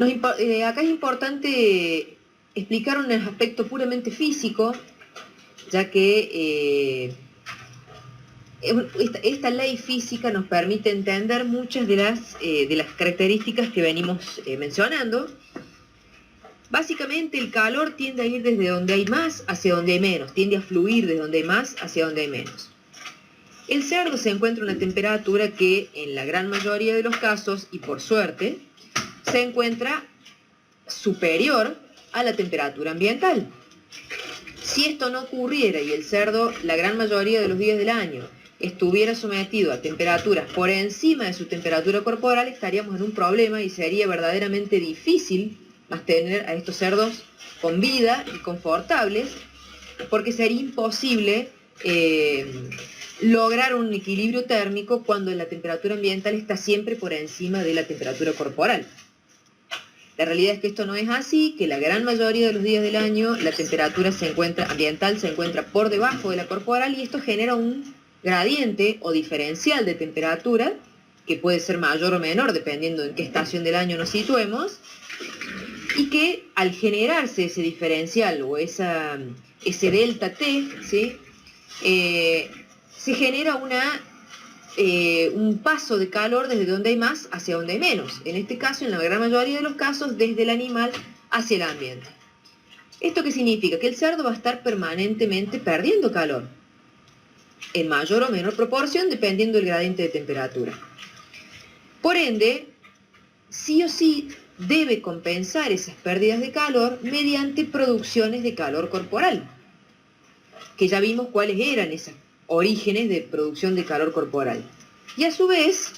Acá es importante explicar un aspecto puramente físico, ya que esta ley física nos permite entender muchas de las características que venimos mencionando. Básicamente el calor tiende a ir desde donde hay más hacia donde hay menos, tiende a fluir desde donde hay más hacia donde hay menos. El cerdo se encuentra a una temperatura que en la gran mayoría de los casos, y por suerte, se encuentra superior a la temperatura ambiental. Si esto no ocurriera y el cerdo la gran mayoría de los días del año estuviera sometido a temperaturas por encima de su temperatura corporal, estaríamos en un problema y sería verdaderamente difícil mantener a estos cerdos con vida y confortables, porque sería imposible lograr un equilibrio térmico cuando la temperatura ambiental está siempre por encima de la temperatura corporal. La realidad es que esto no es así, que la gran mayoría de los días del año la temperatura ambiental se encuentra por debajo de la corporal, y esto genera un gradiente o diferencial de temperatura que puede ser mayor o menor dependiendo en qué estación del año nos situemos, y que al generarse ese diferencial o ese delta T, ¿sí? Se genera un paso de calor desde donde hay más hacia donde hay menos. En este caso, en la gran mayoría de los casos, desde el animal hacia el ambiente. ¿Esto qué significa? Que el cerdo va a estar permanentemente perdiendo calor, en mayor o menor proporción, dependiendo del gradiente de temperatura. Por ende, sí o sí debe compensar esas pérdidas de calor mediante producciones de calor corporal, que ya vimos cuáles eran esos orígenes de producción de calor corporal. Y a su vez,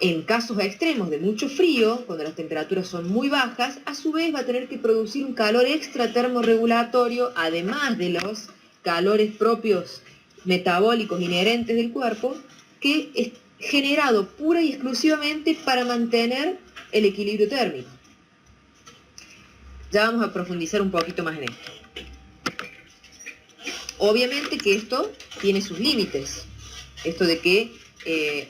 en casos extremos de mucho frío, cuando las temperaturas son muy bajas, a su vez va a tener que producir un calor extra termorregulatorio, además de los calores propios metabólicos inherentes del cuerpo, que es generado pura y exclusivamente para mantener el equilibrio térmico. Ya vamos a profundizar un poquito más en esto. Obviamente que esto tiene sus límites. Esto de que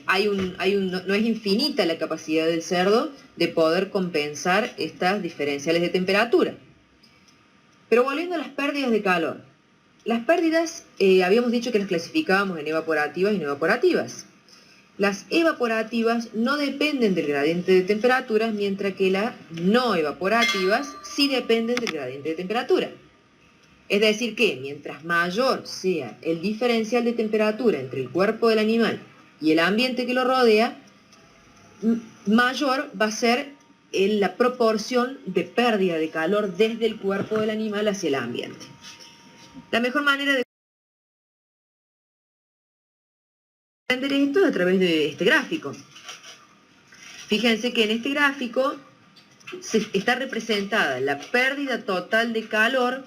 no es infinita la capacidad del cerdo de poder compensar estas diferenciales de temperatura. Pero volviendo a las pérdidas de calor. Las pérdidas, habíamos dicho que las clasificábamos en evaporativas y no evaporativas. Las evaporativas no dependen del gradiente de temperatura, mientras que las no evaporativas sí dependen del gradiente de temperatura. Es decir que mientras mayor sea el diferencial de temperatura entre el cuerpo del animal y el ambiente que lo rodea, mayor va a ser la proporción de pérdida de calor desde el cuerpo del animal hacia el ambiente. La mejor manera de entender esto es a través de este gráfico. Fíjense que en este gráfico está representada la pérdida total de calor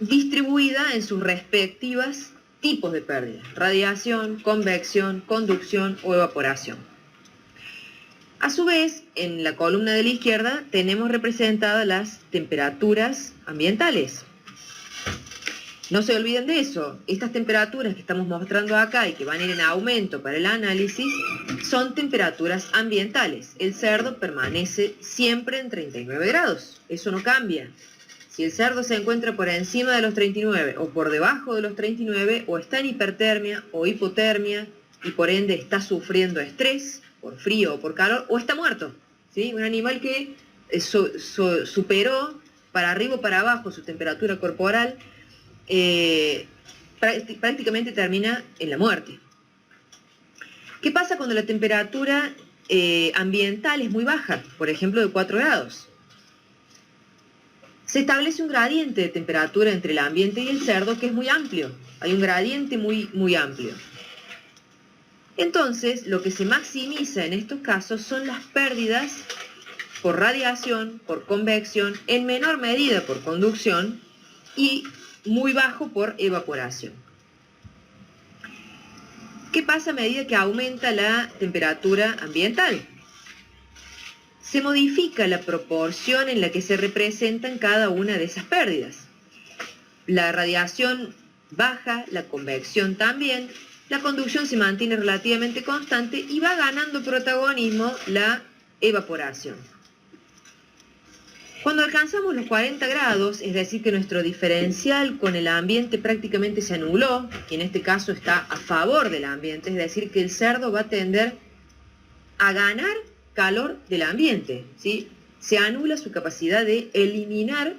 distribuida en sus respectivas tipos de pérdida: radiación, convección, conducción o evaporación. A su vez, en la columna de la izquierda tenemos representadas las temperaturas ambientales. No se olviden de eso. Estas temperaturas que estamos mostrando acá y que van a ir en aumento para el análisis son temperaturas ambientales. El cerdo permanece siempre en 39 grados. Eso no cambia. Si el cerdo se encuentra por encima de los 39 o por debajo de los 39, o está en hipertermia o hipotermia y por ende está sufriendo estrés por frío o por calor, o está muerto, ¿sí? Un animal que superó para arriba o para abajo su temperatura corporal, prácticamente termina en la muerte. ¿Qué pasa cuando la temperatura ambiental es muy baja? Por ejemplo, de 4 grados. Se establece un gradiente de temperatura entre el ambiente y el cerdo que es muy amplio. Hay un gradiente muy amplio. Entonces, lo que se maximiza en estos casos son las pérdidas por radiación, por convección, en menor medida por conducción y muy bajo por evaporación. ¿Qué pasa a medida que aumenta la temperatura ambiental? Se modifica la proporción en la que se representan cada una de esas pérdidas. La radiación baja, la convección también, la conducción se mantiene relativamente constante y va ganando protagonismo la evaporación. Cuando alcanzamos los 40 grados, es decir que nuestro diferencial con el ambiente prácticamente se anuló, y en este caso está a favor del ambiente, es decir que el cerdo va a tender a ganar calor del ambiente, ¿sí? Se anula su capacidad de eliminar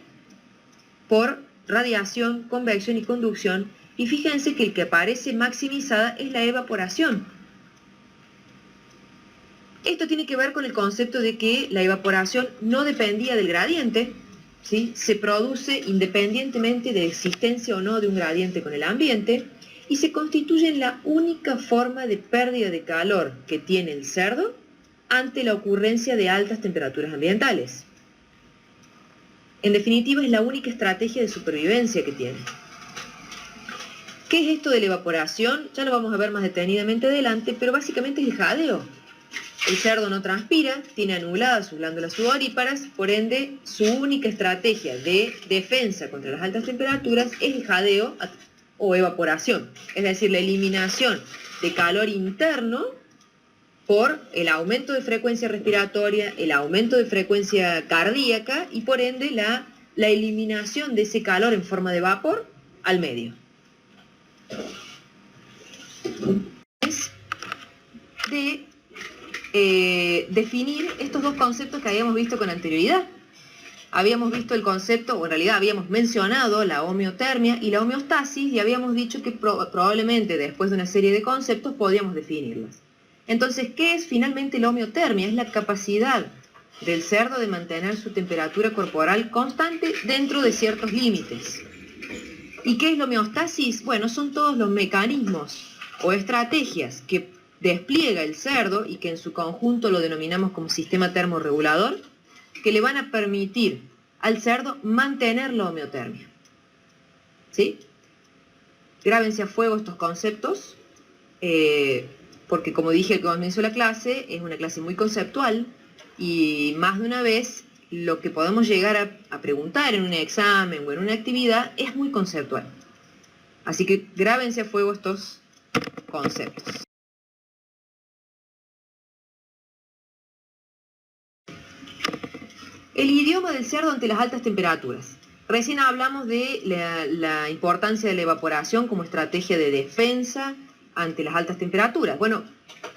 por radiación, convección y conducción, y fíjense que el que aparece maximizada es la evaporación. Esto tiene que ver con el concepto de que la evaporación no dependía del gradiente, ¿sí? Se produce independientemente de existencia o no de un gradiente con el ambiente, y se constituye en la única forma de pérdida de calor que tiene el cerdo ante la ocurrencia de altas temperaturas ambientales. En definitiva, es la única estrategia de supervivencia que tiene. ¿Qué es esto de la evaporación? Ya lo vamos a ver más detenidamente adelante, pero básicamente es el jadeo. El cerdo no transpira, tiene anuladas sus glándulas sudoríparas, por ende, su única estrategia de defensa contra las altas temperaturas es el jadeo o evaporación, es decir, la eliminación de calor interno por el aumento de frecuencia respiratoria, el aumento de frecuencia cardíaca y por ende la eliminación de ese calor en forma de vapor al medio. De definir estos dos conceptos que habíamos visto con anterioridad. Habíamos visto el concepto, o en realidad habíamos mencionado la homeotermia y la homeostasis y habíamos dicho que probablemente después de una serie de conceptos podíamos definirlas. Entonces, ¿qué es finalmente la homeotermia? Es la capacidad del cerdo de mantener su temperatura corporal constante dentro de ciertos límites. ¿Y qué es la homeostasis? Bueno, son todos los mecanismos o estrategias que despliega el cerdo y que en su conjunto lo denominamos como sistema termorregulador, que le van a permitir al cerdo mantener la homeotermia. ¿Sí? Grábense a fuego estos conceptos, porque como dije al comienzo de la clase, es una clase muy conceptual y más de una vez lo que podemos llegar a preguntar en un examen o en una actividad es muy conceptual. Así que grábense a fuego estos conceptos. El idioma del cerdo ante las altas temperaturas. Recién hablamos de la importancia de la evaporación como estrategia de defensa ante las altas temperaturas. Bueno,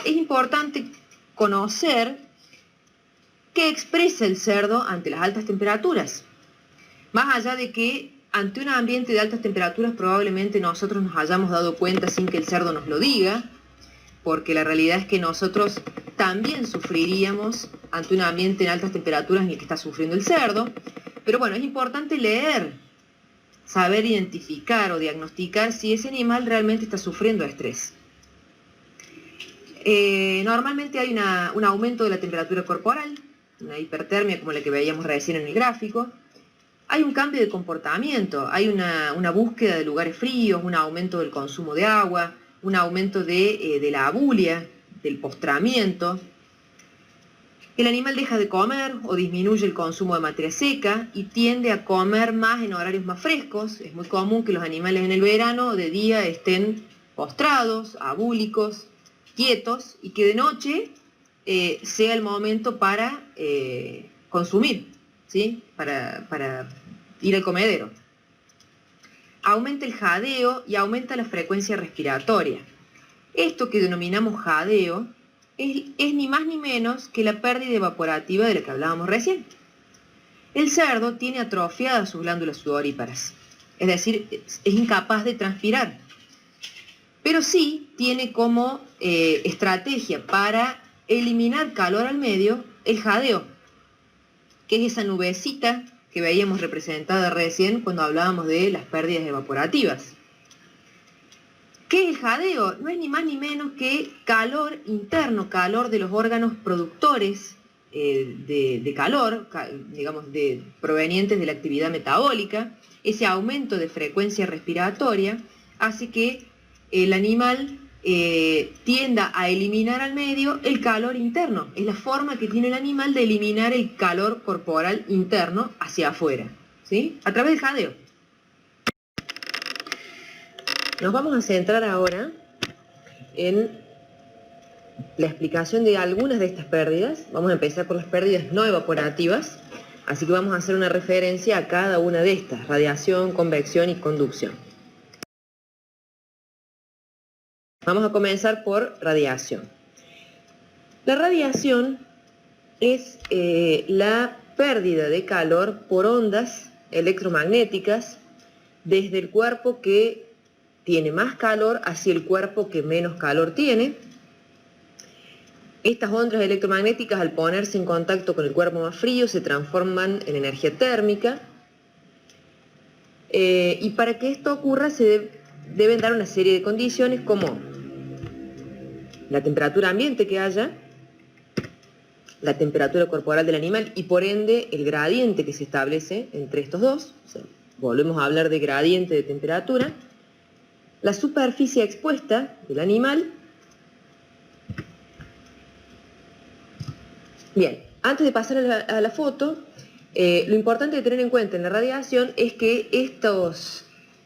es importante conocer qué expresa el cerdo ante las altas temperaturas. Más allá de que ante un ambiente de altas temperaturas probablemente nosotros nos hayamos dado cuenta sin que el cerdo nos lo diga, porque la realidad es que nosotros también sufriríamos ante un ambiente en altas temperaturas en el que está sufriendo el cerdo. Pero bueno, es importante leer, saber identificar o diagnosticar si ese animal realmente está sufriendo estrés. Normalmente hay un aumento de la temperatura corporal, una hipertermia como la que veíamos recién en el gráfico. Hay un cambio de comportamiento, hay una búsqueda de lugares fríos, un aumento del consumo de agua, un aumento de la abulia, del postramiento. El animal deja de comer o disminuye el consumo de materia seca y tiende a comer más en horarios más frescos. Es muy común que los animales en el verano de día estén postrados, abúlicos, quietos y que de noche sea el momento para consumir, ¿sí? Para ir al comedero. Aumenta el jadeo y aumenta la frecuencia respiratoria. Esto que denominamos jadeo es ni más ni menos que la pérdida evaporativa de la que hablábamos recién. El cerdo tiene atrofiadas sus glándulas sudoríparas, es decir, es incapaz de transpirar, pero sí tiene como estrategia para eliminar calor al medio el jadeo, que es esa nubecita que veíamos representada recién cuando hablábamos de las pérdidas evaporativas. ¿Qué es el jadeo? No es ni más ni menos que calor interno, calor de los órganos productores de calor, digamos, provenientes de la actividad metabólica. Ese aumento de frecuencia respiratoria hace que el animal tienda a eliminar al medio el calor interno. Es la forma que tiene el animal de eliminar el calor corporal interno hacia afuera, ¿sí? A través del jadeo. Nos vamos a centrar ahora en la explicación de algunas de estas pérdidas. Vamos a empezar por las pérdidas no evaporativas, así que vamos a hacer una referencia a cada una de estas: radiación, convección y conducción. Vamos a comenzar por radiación. La radiación es la pérdida de calor por ondas electromagnéticas desde el cuerpo que tiene más calor hacia el cuerpo que menos calor tiene. Estas ondas electromagnéticas, al ponerse en contacto con el cuerpo más frío, se transforman en energía térmica. Y para que esto ocurra se deben dar una serie de condiciones, como la temperatura ambiente que haya, la temperatura corporal del animal y por ende el gradiente que se establece entre estos dos. O sea, volvemos a hablar de gradiente de temperatura, la superficie expuesta del animal. Bien, antes de pasar a la foto, lo importante de tener en cuenta en la radiación es que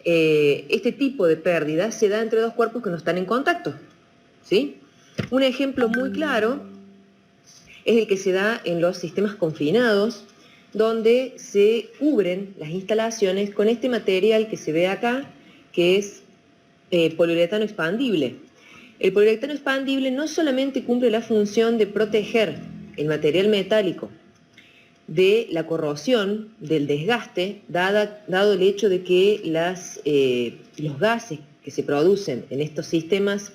este tipo de pérdida se da entre dos cuerpos que no están en contacto, ¿sí? Un ejemplo muy claro es el que se da en los sistemas confinados, donde se cubren las instalaciones con este material que se ve acá, que es poliuretano expandible. El poliuretano expandible no solamente cumple la función de proteger el material metálico de la corrosión, del desgaste, dado el hecho de que los gases que se producen en estos sistemas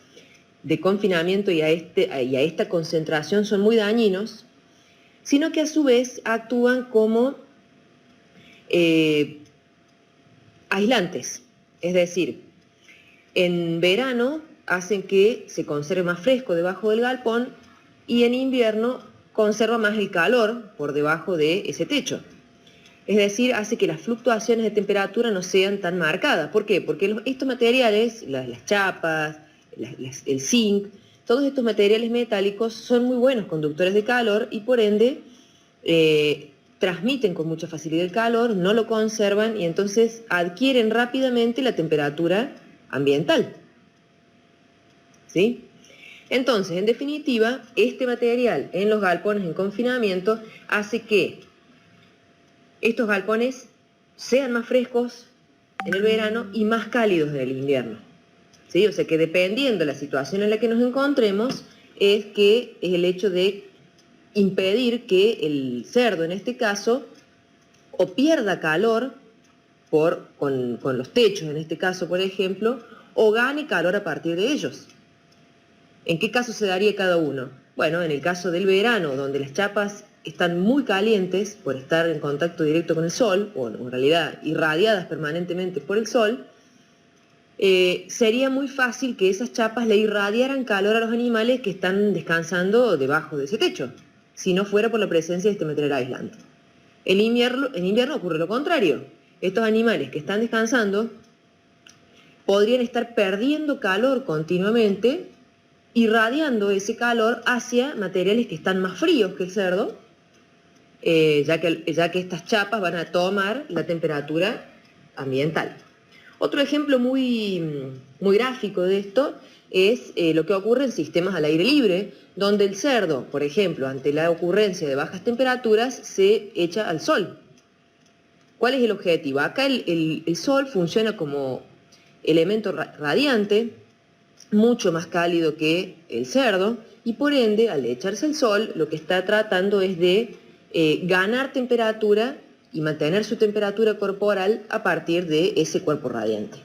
de confinamiento y a esta concentración son muy dañinos, sino que a su vez actúan como aislantes. Es decir, en verano hacen que se conserve más fresco debajo del galpón y en invierno conserva más el calor por debajo de ese techo. Es decir, hace que las fluctuaciones de temperatura no sean tan marcadas. ¿Por qué? Porque estos materiales, las chapas, el zinc, todos estos materiales metálicos son muy buenos conductores de calor y por ende transmiten con mucha facilidad el calor, no lo conservan y entonces adquieren rápidamente la temperatura ambiental. ¿Sí? Entonces, en definitiva, este material en los galpones en confinamiento hace que estos galpones sean más frescos en el verano y más cálidos en el invierno. ¿Sí? O sea que dependiendo de la situación en la que nos encontremos, es el hecho de impedir que el cerdo, en este caso, o pierda calor con los techos, en este caso, por ejemplo, o gane calor a partir de ellos. ¿En qué caso se daría cada uno? Bueno, en el caso del verano, donde las chapas están muy calientes por estar en contacto directo con el sol, o en realidad irradiadas permanentemente por el sol, sería muy fácil que esas chapas le irradiaran calor a los animales que están descansando debajo de ese techo, si no fuera por la presencia de este material aislante. En invierno ocurre lo contrario. Estos animales que están descansando podrían estar perdiendo calor continuamente, irradiando ese calor hacia materiales que están más fríos que el cerdo, ya que estas chapas van a tomar la temperatura ambiental. Otro ejemplo muy gráfico de esto es lo que ocurre en sistemas al aire libre, donde el cerdo, por ejemplo, ante la ocurrencia de bajas temperaturas, se echa al sol. ¿Cuál es el objetivo? Acá el sol funciona como elemento radiante, mucho más cálido que el cerdo, y por ende, al echarse el sol, lo que está tratando es de ganar temperatura y mantener su temperatura corporal a partir de ese cuerpo radiante.